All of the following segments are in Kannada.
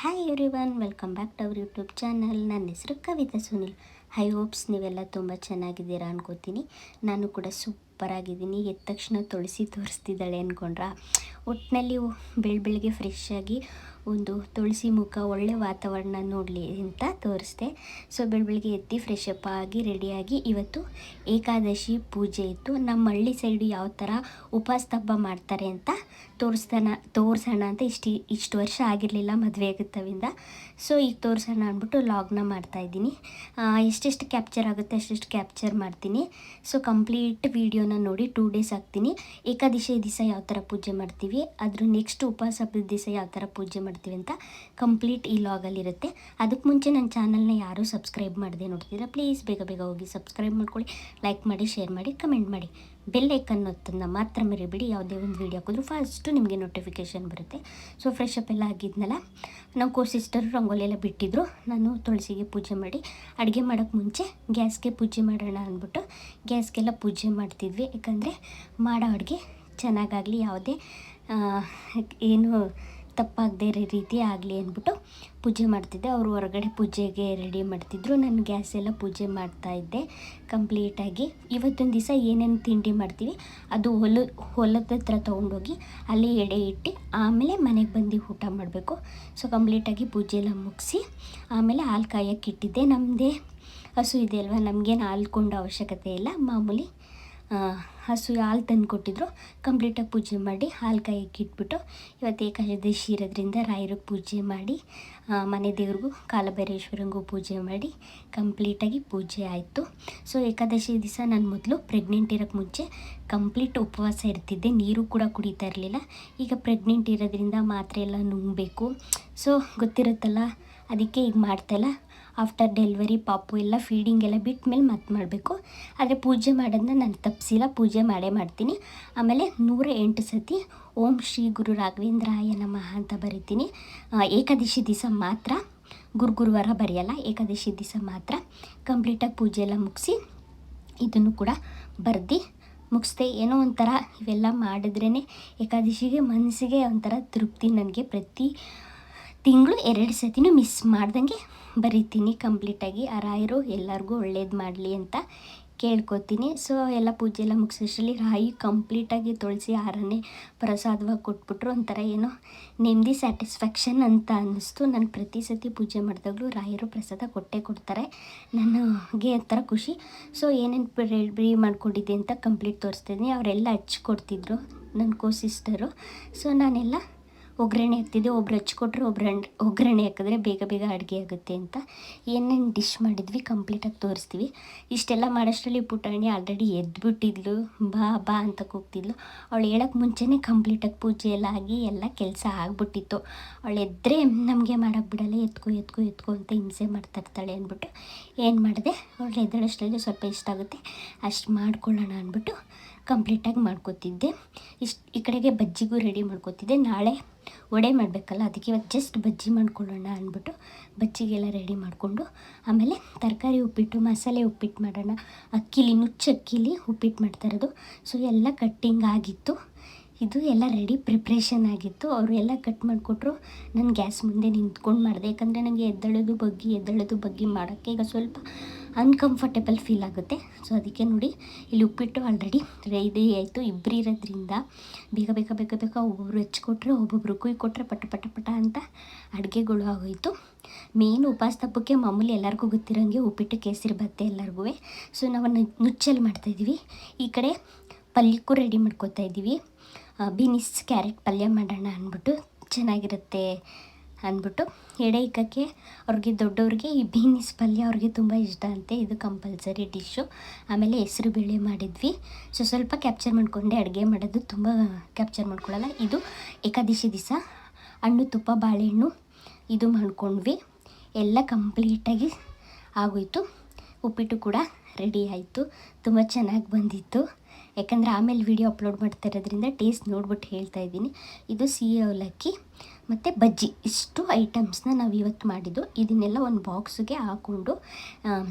Hi everyone, welcome back to our YouTube channel. ನನ್ನ ಹೆಸರು ಕವಿತಾ ಸುನಿಲ್. ಐ ಹೋಪ್ಸ್ ನೀವೆಲ್ಲ ತುಂಬ ಚೆನ್ನಾಗಿದ್ದೀರಾ ಅನ್ಕೋತೀನಿ. ನಾನು ಕೂಡ ಸೂಪರ್ ಆಗಿದ್ದೀನಿ. ಎದ್ದ ತಕ್ಷಣ ತುಳಸಿ ತೋರಿಸ್ತಿದ್ದಾಳೆ ಅಂದ್ಕೊಂಡ್ರಾ? ಒಟ್ಟಿನಲ್ಲಿ ಬೆಳಗ್ಗೆ ಫ್ರೆಶ್ ಆಗಿ ಒಂದು ತುಳಸಿ ಮುಖ ಒಳ್ಳೆ ವಾತಾವರಣ ನೋಡಲಿ ಅಂತ ತೋರಿಸ್ದೆ. ಸೊ ಬೆಳಗ್ಗೆ ಎದ್ದು ಫ್ರೆಶ್ ಅಪ್ ಆಗಿ ರೆಡಿಯಾಗಿ ಇವತ್ತು ಏಕಾದಶಿ ಪೂಜೆ ಇತ್ತು. ನಮ್ಮ ಹಳ್ಳಿ ಸೈಡು ಯಾವ ಥರ ಉಪವಾಸ ಹಬ್ಬ ಮಾಡ್ತಾರೆ ಅಂತ ತೋರಿಸೋಣ ಅಂತ ಇಷ್ಟು ವರ್ಷ ಆಗಿರಲಿಲ್ಲ ಮದುವೆ ಆಗುತ್ತವಿಂದ. ಸೊ ಈಗ ತೋರಿಸೋಣ ಅಂದ್ಬಿಟ್ಟು ಲಾಗ್ನ ಮಾಡ್ತಾಯಿದ್ದೀನಿ. ಎಷ್ಟೆಷ್ಟು ಕ್ಯಾಪ್ಚರ್ ಆಗುತ್ತೆ ಅಷ್ಟೆಷ್ಟು ಕ್ಯಾಪ್ಚರ್ ಮಾಡ್ತೀನಿ. ಸೊ ಕಂಪ್ಲೀಟ್ ವೀಡಿಯೋನ ನೋಡಿ 2 ಡೇಸ್ ಹಾಕ್ತೀನಿ. ಏಕಾದಶಿ ದಿವಸ ಯಾವ ಥರ ಪೂಜೆ ಮಾಡ್ತೀವಿ, ಅದ್ರ ನೆಕ್ಸ್ಟ್ ಉಪವಾಸ ಹಬ್ಬದ ದಿವಸ ಯಾವ ಥರ ಪೂಜೆ ಮಾಡ್ತೀವಿ ಅಂತ ಕಂಪ್ಲೀಟ್ ಈ ಲಾಗಲ್ಲಿರುತ್ತೆ. ಅದಕ್ಕೆ ಮುಂಚೆ ನನ್ನ ಚಾನಲ್ನ ಯಾರೂ ಸಬ್ಸ್ಕ್ರೈಬ್ ಮಾಡದೆ ನೋಡ್ತಿದ್ರೆ ಪ್ಲೀಸ್ ಬೇಗ ಹೋಗಿ ಸಬ್ಸ್ಕ್ರೈಬ್ ಮಾಡ್ಕೊಳ್ಳಿ, ಲೈಕ್ ಮಾಡಿ, ಶೇರ್ ಮಾಡಿ, ಕಮೆಂಟ್ ಮಾಡಿ. ಬೆಲ್ ಐಕನ್ ಒತ್ತೋದನ್ನ ಮಾತ್ರ ಮರಿಬೇಡಿ. ಯಾವುದೇ ಒಂದು ವೀಡಿಯೋ ಹಾಕಿದ್ರು ಫಸ್ಟು ನಿಮಗೆ ನೋಟಿಫಿಕೇಷನ್ ಬರುತ್ತೆ. ಸೊ ಫ್ರೆಶ್ ಅಪ್ ಎಲ್ಲ ಆಗಿದ್ನಲ್ಲ, ನಾವು ಸಿಸ್ಟರು ರಂಗೋಲಿ ಎಲ್ಲ ಬಿಟ್ಟಿದ್ರು. ನಾನು ತುಳಸಿಗೆ ಪೂಜೆ ಮಾಡಿ ಅಡುಗೆ ಮಾಡೋಕ್ಕೆ ಮುಂಚೆ ಗ್ಯಾಸ್ಗೆ ಪೂಜೆ ಮಾಡೋಣ ಅಂದ್ಬಿಟ್ಟು ಗ್ಯಾಸ್ಗೆಲ್ಲ ಪೂಜೆ ಮಾಡ್ತಿದ್ವಿ. ಯಾಕಂದರೆ ಮಾಡೋ ಅಡುಗೆ ಚೆನ್ನಾಗಾಗಲಿ, ಯಾವುದೇ ಏನು ತಪ್ಪಾಗದೇ ಇರೋ ರೀತಿ ಆಗಲಿ ಅಂದ್ಬಿಟ್ಟು ಪೂಜೆ ಮಾಡ್ತಿದ್ದೆ. ಅವರು ಹೊರಗಡೆ ಪೂಜೆಗೆ ರೆಡಿ ಮಾಡ್ತಿದ್ರು, ನಾನು ಗ್ಯಾಸ್ ಎಲ್ಲ ಪೂಜೆ ಮಾಡ್ತಾಯಿದ್ದೆ ಕಂಪ್ಲೀಟಾಗಿ. ಇವತ್ತೊಂದು ದಿವಸ ಏನೇನು ತಿಂಡಿ ಮಾಡ್ತೀವಿ ಅದು ಹೊಲದ ಹತ್ರ ತೊಗೊಂಡೋಗಿ ಅಲ್ಲಿ ಎಡೆ ಇಟ್ಟು ಆಮೇಲೆ ಮನೆಗೆ ಬಂದು ಊಟ ಮಾಡಬೇಕು. ಸೊ ಕಂಪ್ಲೀಟಾಗಿ ಪೂಜೆ ಎಲ್ಲ ಮುಗಿಸಿ ಆಮೇಲೆ ಹಾಲು ಕಾಯೋಕ್ಕೆ ಇಟ್ಟಿದ್ದೆ. ನಮ್ಮದೇ ಹಸು ಇದೆ ಅಲ್ವಾ, ನಮಗೇನು ಹಾಲು ಕೊಂಡು ಅವಶ್ಯಕತೆ ಇಲ್ಲ. ಮಾಮೂಲಿ ಹಸು ಹಾಲು ತಂದು ಕೊಟ್ಟಿದ್ರು. ಕಂಪ್ಲೀಟಾಗಿ ಪೂಜೆ ಮಾಡಿ ಹಾಲು ಕಾಯಕ್ಕೆ ಇಟ್ಬಿಟ್ಟು ಇವತ್ತು ಏಕಾದಶಿ ಇರೋದ್ರಿಂದ ರಾಯರಿಗೆ ಪೂಜೆ ಮಾಡಿ ಮನೆ ದೇವ್ರಿಗೂ ಕಾಲಭೈರೇಶ್ವರಂಗೂ ಪೂಜೆ ಮಾಡಿ ಕಂಪ್ಲೀಟಾಗಿ ಪೂಜೆ ಆಯಿತು. ಸೊ ಏಕಾದಶಿ ದಿವಸ ನಾನು ಮೊದಲು ಪ್ರೆಗ್ನೆಂಟ್ ಇರೋಕ್ಕೆ ಮುಂಚೆ ಕಂಪ್ಲೀಟ್ ಉಪವಾಸ ಇರ್ತಿದ್ದೆ, ನೀರು ಕೂಡ ಕುಡಿತಾ ಇರಲಿಲ್ಲ. ಈಗ ಪ್ರೆಗ್ನೆಂಟ್ ಇರೋದ್ರಿಂದ ಮಾತ್ರೆ ಎಲ್ಲ ನುಂಗಬೇಕು. ಸೊ ಗೊತ್ತಿರುತ್ತಲ್ಲ, ಅದಕ್ಕೆ ಈಗ ಮಾಡ್ತಾಯಿಲ್ಲ. ಆಫ್ಟರ್ ಡೆಲಿವರಿ ಪಾಪು ಎಲ್ಲ ಫೀಡಿಂಗ್ ಎಲ್ಲ ಬಿಟ್ಟ ಮೇಲೆ ಮತ್ತೆ ಮಾಡಬೇಕು. ಆದರೆ ಪೂಜೆ ಮಾಡೋದನ್ನ ನಾನು ತಪ್ಪಿಸಿಲ್ಲ, ಪೂಜೆ ಮಾಡೇ ಮಾಡ್ತೀನಿ. ಆಮೇಲೆ 108 ಸತಿ ಓಂ ಶ್ರೀ ಗುರು ರಾಘವೇಂದ್ರಾಯ ನಮಃ ಅಂತ ಬರಿತೀನಿ. ಏಕಾದಶಿ ದಿವಸ ಮಾತ್ರ, ಗುರುವಾರ ಬರೆಯಲ್ಲ, ಏಕಾದಶಿ ದಿವಸ ಮಾತ್ರ ಕಂಪ್ಲೀಟಾಗಿ ಪೂಜೆ ಎಲ್ಲ ಮುಗಿಸಿ ಇದನ್ನು ಕೂಡ ಬರೆದು ಮುಗಿಸ್ದೆ. ಏನೋ ಒಂಥರ ಇವೆಲ್ಲ ಮಾಡಿದ್ರೇ ಏಕಾದಶಿಗೆ ಮನಸ್ಸಿಗೆ ಒಂಥರ ತೃಪ್ತಿ. ನನಗೆ ಪ್ರತಿ ತಿಂಗಳು 2 ಸತಿನೂ ಮಿಸ್ ಮಾಡ್ದಂಗೆ ಬರಿತೀನಿ ಕಂಪ್ಲೀಟಾಗಿ. ಆ ರಾಯರು ಎಲ್ಲರಿಗೂ ಒಳ್ಳೇದು ಮಾಡಲಿ ಅಂತ ಕೇಳ್ಕೊತೀನಿ. ಸೊ ಎಲ್ಲ ಪೂಜೆ ಎಲ್ಲ ಮುಗಿಸೋಷ್ಟರಲ್ಲಿ ರಾಯಿ ಕಂಪ್ಲೀಟಾಗಿ ತುಳಸಿ ಹಾರನೇ ಪ್ರಸಾದವಾಗಿ ಕೊಟ್ಬಿಟ್ರು. ಒಂಥರ ಏನೋ ನೆಮ್ಮದಿ, ಸ್ಯಾಟಿಸ್ಫ್ಯಾಕ್ಷನ್ ಅಂತ ಅನ್ನಿಸ್ತು. ನಾನು ಪ್ರತಿ ಸತಿ ಪೂಜೆ ಮಾಡಿದಾಗಲೂ ರಾಯರು ಪ್ರಸಾದ ಕೊಟ್ಟೇ ಕೊಡ್ತಾರೆ, ನನಗೆ ಒಂಥರ ಖುಷಿ. ಸೊ ಏನೇನು ರೆಡಿ ಮಾಡ್ಕೊಂಡಿದ್ದೆ ಅಂತ ಕಂಪ್ಲೀಟ್ ತೋರಿಸ್ತಿದ್ದೀನಿ. ಅವರೆಲ್ಲ ಹಚ್ಕೊಡ್ತಿದ್ರು ನನ್ನ ಸಿಸ್ಟರು. ಸೊ ನಾನೆಲ್ಲ ಒಗ್ಗರಣೆ ಹಾಕ್ತಿದ್ದೆ. ಒಬ್ರು ಹಚ್ಕೊಟ್ರೆ ಒಗ್ಗರಣೆ ಹಾಕಿದ್ರೆ ಬೇಗ ಅಡುಗೆ ಆಗುತ್ತೆ ಅಂತ ಏನೇನು ಡಿಶ್ ಮಾಡಿದ್ವಿ ಕಂಪ್ಲೀಟಾಗಿ ತೋರಿಸ್ತೀವಿ. ಇಷ್ಟೆಲ್ಲ ಮಾಡೋಷ್ಟರಲ್ಲಿ ಪುಟಾಣಿ ಆಲ್ರೆಡಿ ಎದ್ಬಿಟ್ಟಿದ್ಲು, ಬಾ ಅಂತ ಕೂಗ್ತಿದ್ಲು. ಅವಳು ಹೇಳೋಕ್ಕೆ ಮುಂಚೆನೇ ಕಂಪ್ಲೀಟಾಗಿ ಪೂಜೆ ಎಲ್ಲ ಆಗಿ ಎಲ್ಲ ಕೆಲಸ ಆಗ್ಬಿಟ್ಟಿತ್ತು. ಅವಳು ಎದ್ದರೆ ನಮಗೆ ಮಾಡೋಕ್ಕೆ ಬಿಡಲ್ಲ, ಎತ್ಕೊ ಅಂತ ಹಿಂಸೆ ಮಾಡ್ತಾಯಿರ್ತಾಳೆ ಅಂದ್ಬಿಟ್ಟು ಏನು ಮಾಡಿದೆ, ಅವಳು ಎದ್ದೇಳೋಷ್ಟರಲ್ಲಿ ಸ್ವಲ್ಪ ಇಷ್ಟ ಆಗುತ್ತೆ ಅಷ್ಟು ಮಾಡ್ಕೊಳ್ಳೋಣ ಅಂದ್ಬಿಟ್ಟು ಕಂಪ್ಲೀಟಾಗಿ ಮಾಡ್ಕೊತಿದ್ದೆ. ಈ ಕಡೆಗೆ ಬಜ್ಜಿಗೂ ರೆಡಿ ಮಾಡ್ಕೊತಿದ್ದೆ. ನಾಳೆ ವಡೆ ಮಾಡಬೇಕಲ್ಲ, ಅದಕ್ಕೆ ಇವತ್ತು ಜಸ್ಟ್ ಬಜ್ಜಿ ಮಾಡ್ಕೊಳ್ಳೋಣ ಅಂದ್ಬಿಟ್ಟು ಬಜ್ಜಿಗೆಲ್ಲ ರೆಡಿ ಮಾಡಿಕೊಂಡು ಆಮೇಲೆ ತರಕಾರಿ ಉಪ್ಪಿಟ್ಟು, ಮಸಾಲೆ ಉಪ್ಪಿಟ್ಟು ಮಾಡೋಣ. ನುಚ್ಚಕ್ಕಿಲಿ ಉಪ್ಪಿಟ್ಟು ಮಾಡ್ತಾಯಿರೋದು. ಸೊ ಎಲ್ಲ ಕಟ್ಟಿಂಗ್ ಆಗಿತ್ತು, ಇದು ಎಲ್ಲ ರೆಡಿ ಪ್ರಿಪ್ರೇಷನ್ ಆಗಿತ್ತು. ಅವರು ಎಲ್ಲ ಕಟ್ ಮಾಡಿಕೊಟ್ರು. ನಾನು ಗ್ಯಾಸ್ ಮುಂದೆ ನಿಂತ್ಕೊಂಡು ಮಾಡಿದೆ. ಯಾಕಂದರೆ ನನಗೆ ಎದ್ದೇಳೋದು ಬಗ್ಗಿ ಮಾಡೋಕ್ಕೆ ಈಗ ಸ್ವಲ್ಪ ಅನ್ಕಂಫರ್ಟೇಬಲ್ ಫೀಲ್ ಆಗುತ್ತೆ. ಸೊ ಅದಕ್ಕೆ ನೋಡಿ, ಇಲ್ಲಿ ಉಪ್ಪಿಟ್ಟು ಆಲ್ರೆಡಿ ರೆಡಿ ಆಯಿತು. ಇಬ್ಬರು ಇರೋದ್ರಿಂದ ಬೇಗ ಒಬ್ಬೊಬ್ರು ಹಚ್ಕೊಟ್ರೆ ಒಬ್ಬೊಬ್ರು ಕೊಟ್ಟರೆ ಪಟ ಅಂತ ಅಡುಗೆಗಳು ಆಗೋಯಿತು. ಮೇನ್ ಉಪವಾಸ ಹಬ್ಬಕ್ಕೆ ಮಾಮೂಲಿ ಎಲ್ಲರಿಗೂ ಗೊತ್ತಿರೋಂಗೆ ಉಪ್ಪಿಟ್ಟು, ಕೇಸರಿ ಭಾತ್ ಎಲ್ಲರಿಗೂ. ಸೊ ನಾವು ನುಚ್ಚಲ್ಲಿ ಮಾಡ್ತಾಯಿದ್ದೀವಿ. ಈ ಕಡೆ ಪಲ್ಯಕ್ಕೂ ರೆಡಿ ಮಾಡ್ಕೊತಾ ಇದ್ದೀವಿ. ಬೀನಿಸ್ ಕ್ಯಾರೆಟ್ ಪಲ್ಯ ಮಾಡೋಣ ಅಂದ್ಬಿಟ್ಟು ಚೆನ್ನಾಗಿರುತ್ತೆ ಅಂದ್ಬಿಟ್ಟು ಎಡೆ ಇಕ್ಕಕ್ಕೆ ಅವ್ರಿಗೆ, ದೊಡ್ಡವ್ರಿಗೆ ಈ ಬೀನಿಸ್ ಪಲ್ಯ ಅವ್ರಿಗೆ ತುಂಬ ಇಷ್ಟ ಅಂತೆ. ಇದು ಕಂಪಲ್ಸರಿ ಡಿಶ್ಶು. ಆಮೇಲೆ ಹೆಸರು ಬೇಳೆ ಮಾಡಿದ್ವಿ. ಸೊ ಸ್ವಲ್ಪ ಕ್ಯಾಪ್ಚರ್ ಮಾಡ್ಕೊಂಡೆ, ಅಡುಗೆ ಮಾಡೋದು ತುಂಬ ಕ್ಯಾಪ್ಚರ್ ಮಾಡ್ಕೊಳ್ಳಲ್ಲ. ಇದು ಏಕಾದಶಿ ದಿವಸ ಹಣ್ಣು, ತುಪ್ಪ, ಬಾಳೆಹಣ್ಣು ಇದು ಮಾಡ್ಕೊಂಡ್ವಿ. ಎಲ್ಲ ಕಂಪ್ಲೀಟಾಗಿ ಆಗೋಯಿತು. ಉಪ್ಪಿಟ್ಟು ಕೂಡ ರೆಡಿ ಆಯಿತು. ತುಂಬ ಚೆನ್ನಾಗಿ ಬಂದಿತ್ತು. ಯಾಕಂದರೆ ಆಮೇಲೆ ವಿಡಿಯೋ ಅಪ್ಲೋಡ್ ಮಾಡ್ತಾ ಇರೋದ್ರಿಂದ ಟೇಸ್ಟ್ ನೋಡ್ಬಿಟ್ಟು ಹೇಳ್ತಾಯಿದ್ದೀನಿ. ಇದು ಸಿಹಿ ಅವಲಕ್ಕಿ ಮತ್ತು ಬಜ್ಜಿ, ಇಷ್ಟು ಐಟಮ್ಸ್ನ ನಾವು ಇವತ್ತು ಮಾಡಿದ್ದು. ಇದನ್ನೆಲ್ಲ ಒಂದು ಬಾಕ್ಸಿಗೆ ಹಾಕ್ಕೊಂಡು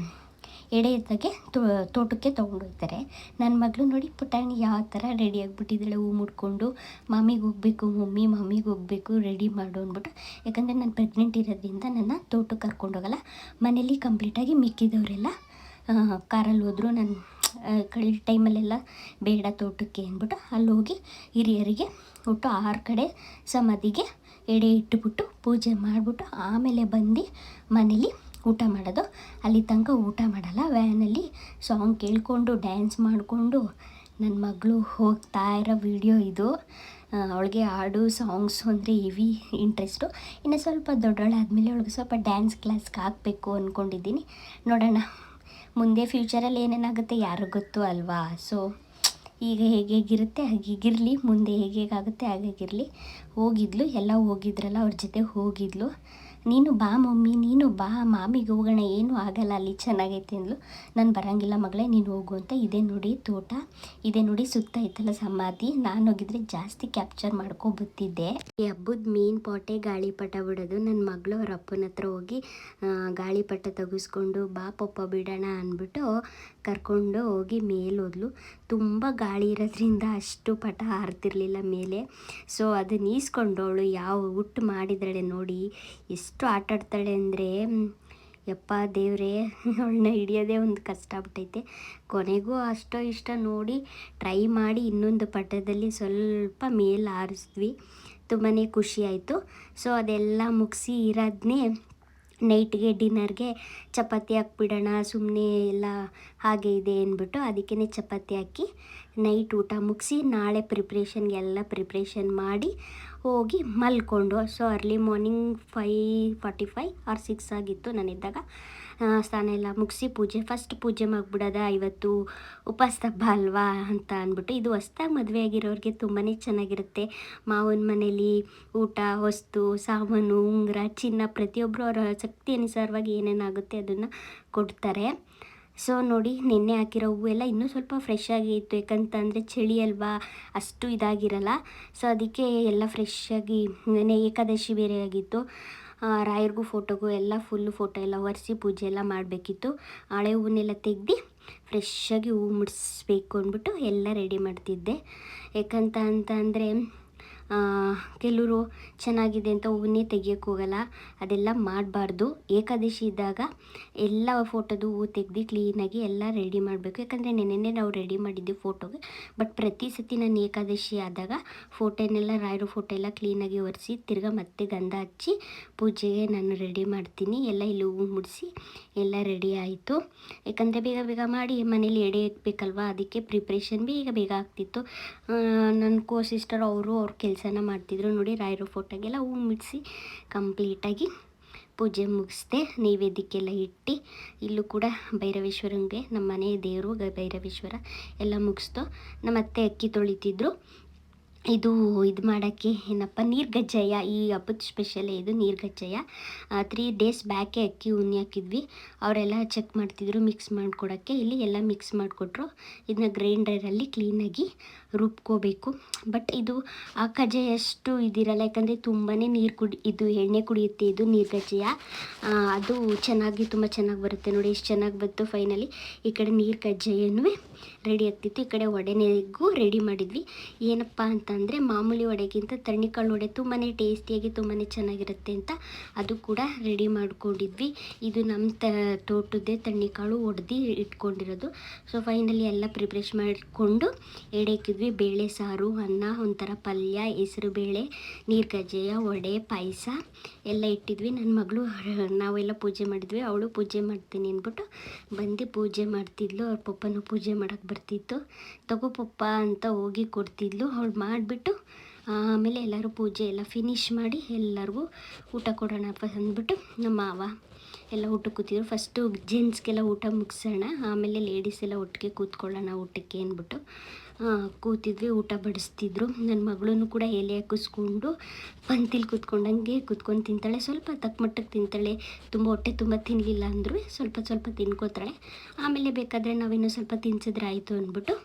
ಎಡೆ ಇದ್ದಾಗೆ ತೋಟಕ್ಕೆ ತೊಗೊಂಡೋಗ್ತಾರೆ. ನನ್ನ ಮಗಳು ನೋಡಿ ಪುಟಾಣಿ ಯಾವ ಥರ ರೆಡಿ ಆಗಿಬಿಟ್ಟಿದ್ದಾಳೆ, ಹೂ ಮುಡ್ಕೊಂಡು ಮಮ್ಮಿಗೆ ಹೋಗಬೇಕು ಮಮ್ಮಿಗೆ ಹೋಗಬೇಕು ರೆಡಿ ಮಾಡು ಅಂದ್ಬಿಟ್ಟು. ಯಾಕಂದರೆ ನಾನು ಪ್ರೆಗ್ನೆಂಟ್ ಇರೋದ್ರಿಂದ ನನ್ನ ತೋಟಕ್ಕೆ ಕರ್ಕೊಂಡೋಗಲ್ಲ, ಮನೇಲಿ ಕಂಪ್ಲೀಟಾಗಿ ಮಿಕ್ಕಿದವರೆಲ್ಲ ಕಾರಲ್ಲಿ ಹೋದ್ರು. ನಾನು ಕಳೆ ಟೈಮಲ್ಲೆಲ್ಲ ಬೇಡ ತೋಟಕ್ಕೆ ಅಂದ್ಬಿಟ್ಟು ಅಲ್ಲಿ ಹೋಗಿ ಹಿರಿಯರಿಗೆ ಒಟ್ಟು 6 ಕಡೆ ಸಮಾಧಿಗೆ ಎಡೆ ಇಟ್ಟುಬಿಟ್ಟು ಪೂಜೆ ಮಾಡಿಬಿಟ್ಟು ಆಮೇಲೆ ಬಂದು ಮನೇಲಿ ಊಟ ಮಾಡೋದು. ಅಲ್ಲಿ ತನಕ ಊಟ ಮಾಡಲ್ಲ, ವ್ಯಾನಲ್ಲಿ ಸಾಂಗ್ ಕೇಳಿಕೊಂಡು ಡ್ಯಾನ್ಸ್ ಮಾಡಿಕೊಂಡು ನನ್ನ ಮಗಳು ಹೋಗ್ತಾ ಇರೋ ವಿಡಿಯೋ ಇದು. ಅವಳಿಗೆ ಹಾಡು ಸಾಂಗ್ಸು ಅಂದರೆ ಹೆವಿ ಇಂಟ್ರೆಸ್ಟು. ಇನ್ನು ಸ್ವಲ್ಪ ದೊಡ್ಡವಳಾದಮೇಲೆ ಅವಳಿಗೆ ಸ್ವಲ್ಪ ಡ್ಯಾನ್ಸ್ ಕ್ಲಾಸ್ಗೆ ಹಾಕಬೇಕು ಅಂದ್ಕೊಂಡಿದ್ದೀನಿ. ನೋಡೋಣ ಮುಂದೆ ಫ್ಯೂಚರಲ್ಲಿ ಏನೇನಾಗುತ್ತೆ ಯಾರು ಗೊತ್ತು ಅಲ್ವಾ. ಸೊ ಈಗ ಹೇಗಿರುತ್ತೆ ಹಾಗೀಗಿರಲಿ, ಮುಂದೆ ಹೇಗಾಗುತ್ತೆ ಹಾಗಾಗಿರಲಿ. ಹೋಗಿದ್ಲು, ಎಲ್ಲ ಹೋಗಿದ್ರಲ್ಲ ಅವ್ರ ಜೊತೆ ಹೋಗಿದ್ಲು. ನೀನು ಬಾ ಮಮ್ಮಿ, ನೀನು ಬಾ ಮಾಮಿಗೆ ಹೋಗೋಣ, ಏನೂ ಆಗಲ್ಲ ಅಲ್ಲಿ ಚೆನ್ನಾಗೈತೆ ಅಂದ್ಲು. ನಾನು ಬರೋಂಗಿಲ್ಲ ಮಗಳೇ, ನೀನು ಹೋಗು ಅಂತ. ಇದೇ ನೋಡಿ ತೋಟ, ಇದೇ ನೋಡಿ ಸುತ್ತ ಐತಲ್ಲ ಸಮಾಧಿ. ನಾನು ಹೋಗಿದ್ರೆ ಜಾಸ್ತಿ ಕ್ಯಾಪ್ಚರ್ ಮಾಡ್ಕೊಬತ್ತಿದ್ದೆ. ಈ ಹಬ್ಬದ ಮೇನ್ ಪಾಟೆ ಗಾಳಿಪಟ ಬಿಡೋದು. ನನ್ನ ಮಗಳು ಅವ್ರ ಅಪ್ಪನ ಹತ್ರ ಹೋಗಿ ಗಾಳಿಪಟ ತೆಗೆಸ್ಕೊಂಡು ಬಾ ಪಪ್ಪ ಬಿಡೋಣ ಅಂದ್ಬಿಟ್ಟು ಕರ್ಕೊಂಡು ಹೋಗಿ ಮೇಲೆ ಹೋದ್ಲು. ತುಂಬ ಗಾಳಿ ಇರೋದ್ರಿಂದ ಅಷ್ಟು ಪಟ ಹಾರ್ತಿರ್ಲಿಲ್ಲ ಮೇಲೆ. ಸೊ ಅದನ್ನ ಈಸ್ಕೊಂಡವಳು ಯಾವ ಹುಟ್ಟು ಮಾಡಿದ್ದಾಳೆ ನೋಡಿ, ಎಷ್ಟು ಆಟಾಡ್ತಾಳೆ ಅಂದರೆ ಯಪ್ಪ ದೇವ್ರೇ, ಅವಳನ್ನ ಹಿಡಿಯೋದೇ ಒಂದು ಕಷ್ಟ ಆಗ್ಬಿಟ್ಟೈತೆ. ಕೊನೆಗೂ ಅಷ್ಟೋ ಇಷ್ಟ ನೋಡಿ ಟ್ರೈ ಮಾಡಿ ಇನ್ನೊಂದು ಪಟದಲ್ಲಿ ಸ್ವಲ್ಪ ಮೇಲೆ ಹಾರಿಸಿದ್ವಿ. ತುಂಬಾ ಖುಷಿ ಆಯಿತು. ಸೊ ಅದೆಲ್ಲ ಮುಗಿಸಿ ಇರೋದನ್ನೇ ನೈಟ್ಗೆ ಡಿನ್ನರ್ಗೆ ಚಪಾತಿ ಹಾಕ್ಬಿಡೋಣ, ಸುಮ್ಮನೆ ಎಲ್ಲ ಹಾಗೆ ಇದೆ ಅಂದ್ಬಿಟ್ಟು ಅದಕ್ಕೇ ಚಪಾತಿ ಹಾಕಿ ನೈಟ್ ಊಟ ಮುಗಿಸಿ ನಾಳೆ ಪ್ರಿಪ್ರೇಷನ್ ಮಾಡಿ ಹೋಗಿ ಮಲ್ಕೊಂಡು. ಸೊ ಅರ್ಲಿ ಮಾರ್ನಿಂಗ್ 5:45 or 6 ಆಗಿತ್ತು ನಾನಿದ್ದಾಗ. ಸ್ನಾನ ಎಲ್ಲ ಮುಗಿಸಿ ಫಸ್ಟ್ ಪೂಜೆ ಮಾಡಿಬಿಡೋದ, ಇವತ್ತು ಉಪವಾಸ ಹಬ್ಬ ಅಲ್ವಾ ಅಂತ ಅಂದ್ಬಿಟ್ಟು. ಇದು ಹೊಸ್ದಾಗಿ ಮದುವೆ ಆಗಿರೋರಿಗೆ ತುಂಬಾ ಚೆನ್ನಾಗಿರುತ್ತೆ. ಮಾವನ ಮನೇಲಿ ಊಟ, ವಸ್ತು, ಸಾಮಾನು, ಉಂಗುರ, ಚಿನ್ನ ಪ್ರತಿಯೊಬ್ಬರು ಅವರ ಶಕ್ತಿ ಅನುಸಾರವಾಗಿ ಏನೇನಾಗುತ್ತೆ ಅದನ್ನು ಕೊಡ್ತಾರೆ. ಸೊ ನೋಡಿ, ನೆನ್ನೆ ಹಾಕಿರೋ ಹೂವು ಎಲ್ಲ ಇನ್ನೂ ಸ್ವಲ್ಪ ಫ್ರೆಶ್ ಆಗಿತ್ತು. ಯಾಕಂತಂದರೆ ಚಳಿ ಅಲ್ವಾ, ಅಷ್ಟು ಇದಾಗಿರಲ್ಲ. ಸೊ ಅದಕ್ಕೆ ಎಲ್ಲ ಫ್ರೆಶ್ಶಾಗಿ, ನೆನ್ನೆ ಏಕಾದಶಿ ಬೇರೆ ಆಗಿತ್ತು. ರಾಯರಿಗೂ ಫೋಟೋಗೂ ಎಲ್ಲ ಫುಲ್ಲು ಫೋಟೋ ಎಲ್ಲ ಒರೆಸಿ ಪೂಜೆ ಎಲ್ಲ ಮಾಡಬೇಕಿತ್ತು. ಹಳೆ ಹೂವನ್ನೆಲ್ಲ ತೆಗ್ದು ಫ್ರೆಶ್ಶಾಗಿ ಹೂವು ಮುಡಿಸ್ಬೇಕು ಅಂದ್ಬಿಟ್ಟು ಎಲ್ಲ ರೆಡಿ ಮಾಡ್ತಿದ್ದೆ. ಯಾಕಂತಂದರೆ ಕೆಲವರು ಚೆನ್ನಾಗಿದೆ ಅಂತ ಹೂವನ್ನೇ ತೆಗಿಯೋಕ್ಕೆ ಹೋಗಲ್ಲ, ಅದೆಲ್ಲ ಮಾಡಬಾರ್ದು. ಏಕಾದಶಿ ಇದ್ದಾಗ ಎಲ್ಲ ಫೋಟೋದು ಹೂವು ತೆಗ್ದು ಕ್ಲೀನಾಗಿ ಎಲ್ಲ ರೆಡಿ ಮಾಡಬೇಕು. ಯಾಕಂದರೆ ನೆನ್ನೆ ನಾವು ರೆಡಿ ಮಾಡಿದ್ವಿ ಫೋಟೋಗೆ. ಬಟ್ ಪ್ರತಿ ಸತಿ ನಾನು ಏಕಾದಶಿ ಆದಾಗ ಫೋಟೋನೆಲ್ಲ ರಾಯರು ಫೋಟೋ ಎಲ್ಲ ಕ್ಲೀನಾಗಿ ಒರೆಸಿ ತಿರ್ಗಾ ಮತ್ತೆ ಗಂಧ ಹಚ್ಚಿ ಪೂಜೆಗೆ ನಾನು ರೆಡಿ ಮಾಡ್ತೀನಿ. ಎಲ್ಲ ಇಲ್ಲಿ ಹೂವು ಮುಡಿಸಿ ಎಲ್ಲ ರೆಡಿ ಆಯಿತು. ಯಾಕಂದರೆ ಬೇಗ ಬೇಗ ಮಾಡಿ ಮನೇಲಿ ಎಡೆ ಇಕ್ಬೇಕಲ್ವ, ಅದಕ್ಕೆ ಪ್ರಿಪ್ರೇಷನ್ ಬೇಗ ಆಗ್ತಿತ್ತು. ನನ್ನ ಸಿಸ್ಟರ್ ಅವ್ರ ಕೆಲಸನ ಮಾಡ್ತಿದ್ರು. ನೋಡಿ, ರಾಯರು ಫೋಟೋಗೆಲ್ಲ ಹೂವು ಮುಡಿಸಿ ಕಂಪ್ಲೀಟಾಗಿ ಪೂಜೆ ಮುಗಿಸ್ದೆ. ನೈವೇದ್ಯಕ್ಕೆಲ್ಲ ಇಟ್ಟು ಇಲ್ಲೂ ಕೂಡ ಭೈರವೇಶ್ವರಂಗೆ, ನಮ್ಮ ಮನೆ ದೇವರು ಭೈರವೇಶ್ವರ ಎಲ್ಲ ಮುಗಿಸ್ತು. ನಮ್ಮ ಅತ್ತೆ ಅಕ್ಕಿ ತೊಳಿತಿದ್ರು. ಇದು ಮಾಡೋಕ್ಕೆ ಏನಪ್ಪ, ನೀರ್ಗಜ್ಜಾಯ, ಈ ಹಬ್ಬದ ಸ್ಪೆಷಲೇ ಇದು ನೀರ್ಗಜ್ಜಾಯ. 3 days ಬ್ಯಾಕೆ ಅಕ್ಕಿ ಉಣ್ಣಿ ಹಾಕಿದ್ವಿ. ಅವರೆಲ್ಲ ಚೆಕ್ ಮಾಡ್ತಿದ್ರು ಮಿಕ್ಸ್ ಮಾಡಿಕೊಡೋಕ್ಕೆ. ಇಲ್ಲಿ ಎಲ್ಲ ಮಿಕ್ಸ್ ಮಾಡಿಕೊಟ್ರು. ಇದನ್ನ ಗ್ರೈಂಡರಲ್ಲಿ ಕ್ಲೀನಾಗಿ ರುಬ್ಕೋಬೇಕು. ಬಟ್ ಇದು ಆ ಕಜ್ಜಾಯಷ್ಟು ಇದಿರಲ್ಲ, ಯಾಕಂದರೆ ತುಂಬಾ ಇದು ಎಣ್ಣೆ ಕುಡಿಯುತ್ತೆ. ಇದು ನೀರ್ಗಜ್ಜಾಯ, ಅದು ತುಂಬ ಚೆನ್ನಾಗಿ ಬರುತ್ತೆ. ನೋಡಿ ಎಷ್ಟು ಚೆನ್ನಾಗಿ ಬಂತು. ಫೈನಲಿ ಈ ಕಡೆ ನೀರ್ಗಜ್ಜಾಯನೂ ರೆಡಿ ಆಗ್ತಿತ್ತು, ಈ ಕಡೆ ವಡೆನೆಗೂ ರೆಡಿ ಮಾಡಿದ್ವಿ. ಏನಪ್ಪ ಅಂತಂದರೆ ಮಾಮೂಲಿ ವಡೆಗಿಂತ ತಣ್ಣಿಕಾಳು ವಡೆ ತುಂಬಾ ಟೇಸ್ಟಿಯಾಗಿ ತುಂಬಾ ಚೆನ್ನಾಗಿರುತ್ತೆ ಅಂತ ಅದು ಕೂಡ ರೆಡಿ ಮಾಡ್ಕೊಂಡಿದ್ವಿ. ಇದು ನಮ್ಮ ತೋಟದ್ದೇ ತಣ್ಣಿಕಾಳು ಒಡೆದು ಇಟ್ಕೊಂಡಿರೋದು. ಸೊ ಫೈನಲಿ ಎಲ್ಲ ಪ್ರಿಪ್ರೇಷನ್ ಮಾಡಿಕೊಂಡು ಎಡೆ ಇಕ್ಕಿದ್ವಿ. ಬೇಳೆ ಸಾರು, ಅನ್ನ, ಒಂಥರ ಪಲ್ಯ, ಹೆಸರು ಬೇಳೆ, ನೀರ್ಗಜ್ಜಾಯ, ವಡೆ, ಪಾಯಸ ಎಲ್ಲ ಇಟ್ಟಿದ್ವಿ. ನನ್ನ ಮಗಳು, ನಾವೆಲ್ಲ ಪೂಜೆ ಮಾಡಿದ್ವಿ, ಅವಳು ಪೂಜೆ ಮಾಡ್ತೀನಿ ಅಂದ್ಬಿಟ್ಟು ಬಂದು ಪೂಜೆ ಮಾಡ್ತಿದ್ಲು. ಅವ್ರ ಪಪ್ಪನೂ ಪೂಜೆ ಮಾಡೋಕ್ಕೆ ಬರ್ತಿತ್ತು. ತಗೋ ಪಪ್ಪ ಅಂತ ಹೋಗಿ ಕೊಡ್ತಿದ್ಲು. ಅವಳು ಮಾಡಿಬಿಟ್ಟು ಆಮೇಲೆ ಎಲ್ಲರೂ ಪೂಜೆ ಎಲ್ಲ ಫಿನಿಷ್ ಮಾಡಿ ಎಲ್ಲರಿಗೂ ಊಟ ಕೊಡೋಣಪ್ಪ ಅಂದ್ಬಿಟ್ಟು ನಮ್ಮ ಮಾವ ಎಲ್ಲ ಊಟಕ್ಕೆ ಕೂತಿದ್ರು. ಫಸ್ಟು ಜೆಂಟ್ಸ್ಗೆಲ್ಲ ಊಟ ಮುಗಿಸೋಣ, ಆಮೇಲೆ ಲೇಡೀಸ್ ಎಲ್ಲ ಒಟ್ಟಿಗೆ ಕೂತ್ಕೊಳ್ಳೋಣ ಊಟಕ್ಕೆ ಅಂದ್ಬಿಟ್ಟು ಕೂತಿದ್ವಿ. ಊಟ ಬಡಿಸ್ತಿದ್ರು. ನನ್ನ ಮಗಳೂ ಕೂಡ ಎಲೆ ಹಾಕಿಸ್ಕೊಂಡು ಪಂತಿಲಿ ಕೂತ್ಕೊಂಡಂಗೆ ಕೂತ್ಕೊಂಡು ತಿಂತಾಳೆ. ಸ್ವಲ್ಪ ತಕ್ಕಮಟ್ಟಕ್ಕೆ ತಿಂತಾಳೆ, ತುಂಬ ಹೊಟ್ಟೆ ತುಂಬ ತಿನ್ನಲಿಲ್ಲ ಅಂದರೂ ಸ್ವಲ್ಪ ತಿನ್ಕೋತಾಳೆ. ಆಮೇಲೆ ಬೇಕಾದರೆ ನಾವಿನ್ನೂ ಸ್ವಲ್ಪ ತಿನ್ಸಿದ್ರೆ ಆಯಿತು ಅಂದ್ಬಿಟ್ಟು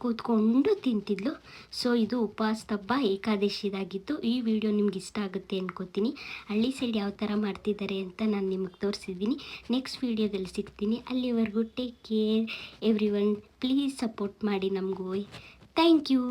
ಕೂತ್ಕೊಂಡು ತಿಂತಿದ್ಲು. ಸೊ ಇದು ಉಪವಾಸದ ಹಬ್ಬ ಏಕಾದಶಿದಾಗಿತ್ತು. ಈ ವಿಡಿಯೋ ನಿಮ್ಗೆ ಇಷ್ಟ ಆಗುತ್ತೆ ಅನ್ಕೋತೀನಿ. ಹಳ್ಳಿ ಸೈಡ್ ಯಾವ ಥರ ಮಾಡ್ತಿದ್ದಾರೆ ಅಂತ ನಾನು ನಿಮಗೆ ತೋರಿಸಿದ್ದೀನಿ. ನೆಕ್ಸ್ಟ್ ವಿಡಿಯೋದಲ್ಲಿ ಸಿಗ್ತೀನಿ. ಅಲ್ಲಿವರೆಗೂ take care everyone. Please support ಮಾಡಿ ನಮಗೂ. Thank you.